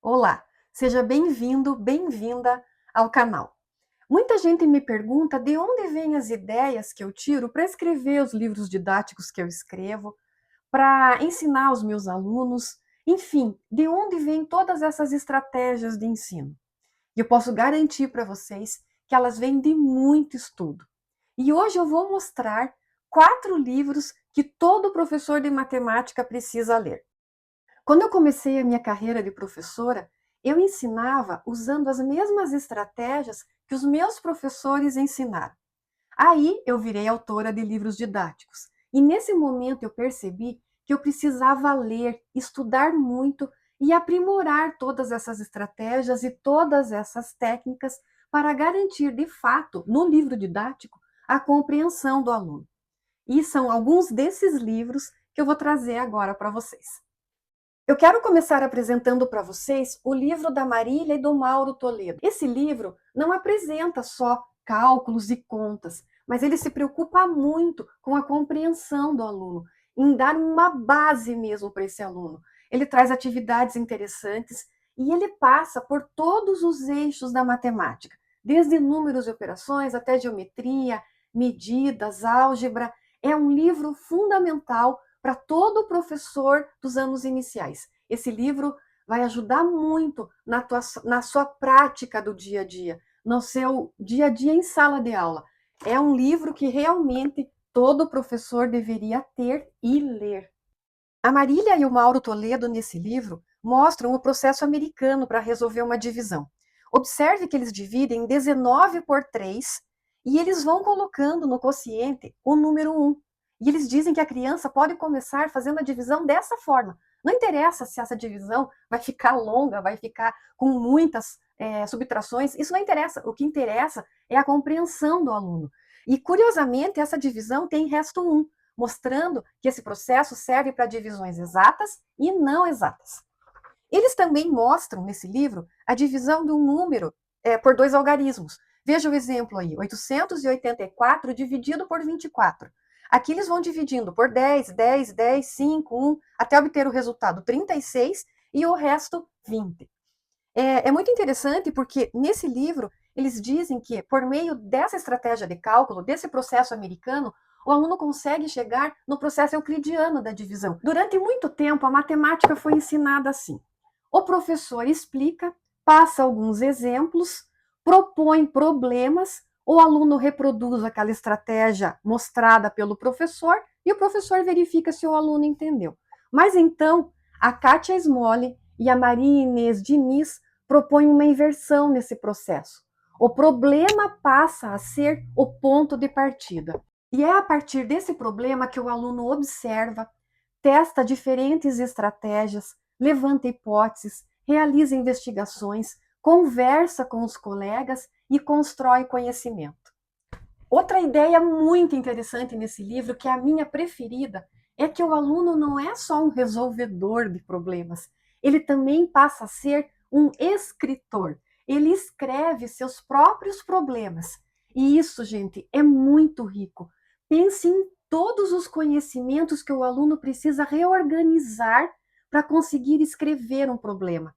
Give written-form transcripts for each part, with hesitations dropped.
Olá, seja bem-vindo, bem-vinda ao canal. Muita gente me pergunta de onde vêm as ideias que eu tiro para escrever os livros didáticos que eu escrevo, para ensinar os meus alunos, enfim, de onde vêm todas essas estratégias de ensino. E eu posso garantir para vocês que elas vêm de muito estudo. E hoje eu vou mostrar 4 livros que todo professor de matemática precisa ler. Quando eu comecei a minha carreira de professora, eu ensinava usando as mesmas estratégias que os meus professores ensinaram. Aí eu virei autora de livros didáticos. E nesse momento eu percebi que eu precisava ler, estudar muito e aprimorar todas essas estratégias e todas essas técnicas para garantir, de fato, no livro didático, a compreensão do aluno. E são alguns desses livros que eu vou trazer agora para vocês. Eu quero começar apresentando para vocês o livro da Marília e do Mauro Toledo. Esse livro não apresenta só cálculos e contas, mas ele se preocupa muito com a compreensão do aluno, em dar uma base mesmo para esse aluno. Ele traz atividades interessantes e ele passa por todos os eixos da matemática, desde números e operações até geometria, medidas, álgebra. É um livro fundamental para todo professor dos anos iniciais. Esse livro vai ajudar muito na sua prática do dia a dia, no seu dia a dia em sala de aula. É um livro que realmente todo professor deveria ter e ler. A Marília e o Mauro Toledo, nesse livro, mostram o processo americano para resolver uma divisão. Observe que eles dividem 19 por 3 e eles vão colocando no quociente o número 1. E eles dizem que a criança pode começar fazendo a divisão dessa forma. Não interessa se essa divisão vai ficar longa, vai ficar com muitas subtrações, isso não interessa. O que interessa é a compreensão do aluno. E, curiosamente, essa divisão tem resto 1, mostrando que esse processo serve para divisões exatas e não exatas. Eles também mostram nesse livro a divisão de um número por 2 algarismos. Veja o exemplo aí, 884 dividido por 24. Aqui eles vão dividindo por 10, 10, 10, 5, 1, até obter o resultado 36 e o resto 20. É muito interessante porque nesse livro eles dizem que por meio dessa estratégia de cálculo, desse processo americano, o aluno consegue chegar no processo euclidiano da divisão. Durante muito tempo a matemática foi ensinada assim. O professor explica, passa alguns exemplos, propõe problemas, o aluno reproduz aquela estratégia mostrada pelo professor e o professor verifica se o aluno entendeu. Mas então, a Kátia Smolly e a Maria Inês Diniz propõem uma inversão nesse processo. O problema passa a ser o ponto de partida. E é a partir desse problema que o aluno observa, testa diferentes estratégias, levanta hipóteses, realiza investigações, conversa com os colegas e constrói conhecimento. Outra ideia muito interessante nesse livro, que é a minha preferida, é que o aluno não é só um resolvedor de problemas, ele também passa a ser um escritor. Ele escreve seus próprios problemas. E isso, gente, é muito rico. Pense em todos os conhecimentos que o aluno precisa reorganizar para conseguir escrever um problema.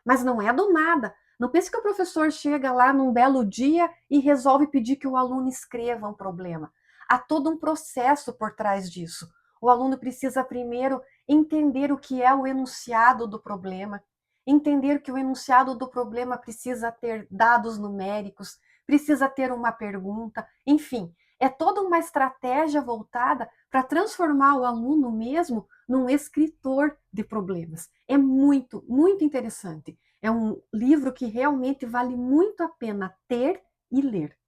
Mas não é do nada. Não pense que o professor chega lá num belo dia e resolve pedir que o aluno escreva um problema. Há todo um processo por trás disso. O aluno precisa primeiro entender o que é o enunciado do problema, entender que o enunciado do problema precisa ter dados numéricos, precisa ter uma pergunta, enfim, é toda uma estratégia voltada para transformar o aluno mesmo num escritor de problemas. É muito, muito interessante. É um livro que realmente vale muito a pena ter e ler.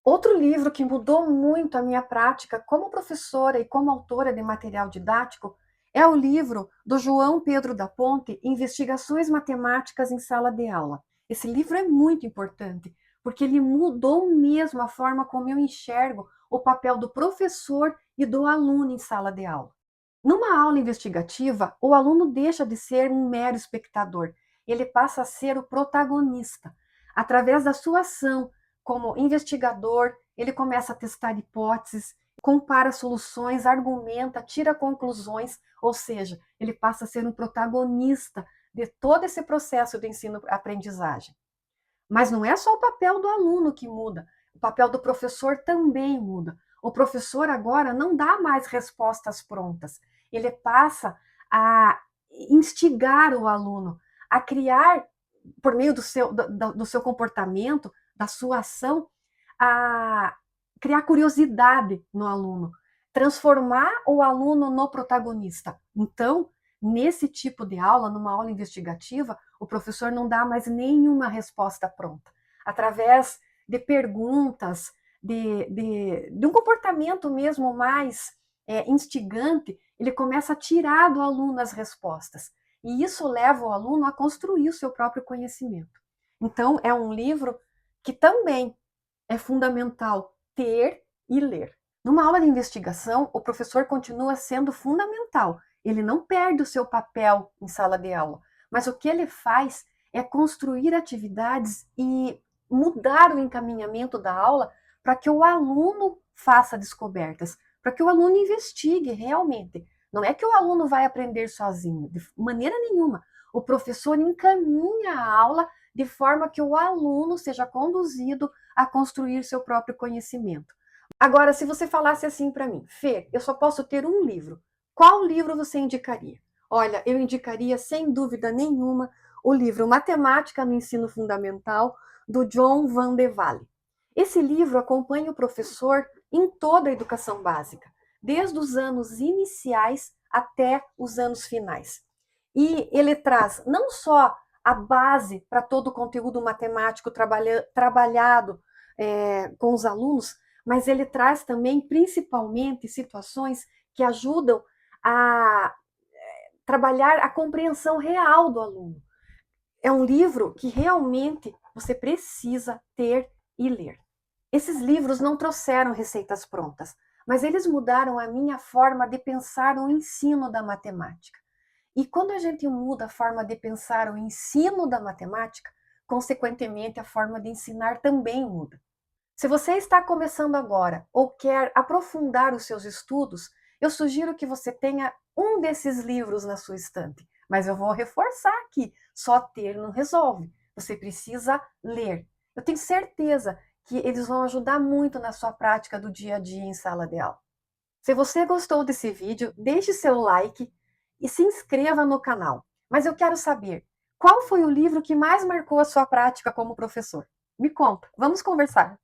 Outro livro que mudou muito a minha prática como professora e como autora de material didático é o livro do João Pedro da Ponte, Investigações Matemáticas em Sala de Aula. Esse livro é muito importante, porque ele mudou mesmo a forma como eu enxergo o papel do professor e do aluno em sala de aula. Numa aula investigativa, o aluno deixa de ser um mero espectador, ele passa a ser o protagonista. Através da sua ação como investigador, ele começa a testar hipóteses, compara soluções, argumenta, tira conclusões, ou seja, ele passa a ser um protagonista de todo esse processo de ensino-aprendizagem. Mas não é só o papel do aluno que muda, o papel do professor também muda. O professor agora não dá mais respostas prontas, ele passa a instigar o aluno a criar, por meio do seu comportamento, da sua ação, a criar curiosidade no aluno, transformar o aluno no protagonista. Então, nesse tipo de aula, numa aula investigativa, o professor não dá mais nenhuma resposta pronta. Através de perguntas, de um comportamento mesmo mais instigante, ele começa a tirar do aluno as respostas. E isso leva o aluno a construir o seu próprio conhecimento. Então, é um livro que também é fundamental ter e ler. Numa aula de investigação, o professor continua sendo fundamental. Ele não perde o seu papel em sala de aula, mas o que ele faz é construir atividades e mudar o encaminhamento da aula para que o aluno faça descobertas, para que o aluno investigue realmente. Não é que o aluno vai aprender sozinho, de maneira nenhuma. O professor encaminha a aula de forma que o aluno seja conduzido a construir seu próprio conhecimento. Agora, se você falasse assim para mim, Fê, eu só posso ter um livro, qual livro você indicaria? Olha, eu indicaria sem dúvida nenhuma o livro Matemática no Ensino Fundamental, do John Van de Walle. Esse livro acompanha o professor em toda a educação básica, desde os anos iniciais até os anos finais. E ele traz não só a base para todo o conteúdo matemático trabalhado com os alunos, mas ele traz também, principalmente, situações que ajudam a trabalhar a compreensão real do aluno. É um livro que realmente você precisa ter e ler. Esses livros não trouxeram receitas prontas, mas eles mudaram a minha forma de pensar o ensino da matemática. E quando a gente muda a forma de pensar o ensino da matemática, consequentemente a forma de ensinar também muda. Se você está começando agora ou quer aprofundar os seus estudos, eu sugiro que você tenha um desses livros na sua estante. Mas eu vou reforçar aqui: só ter não resolve. Você precisa ler. Eu tenho certeza que eles vão ajudar muito na sua prática do dia a dia em sala de aula. Se você gostou desse vídeo, deixe seu like e se inscreva no canal. Mas eu quero saber, qual foi o livro que mais marcou a sua prática como professor? Me conta, vamos conversar.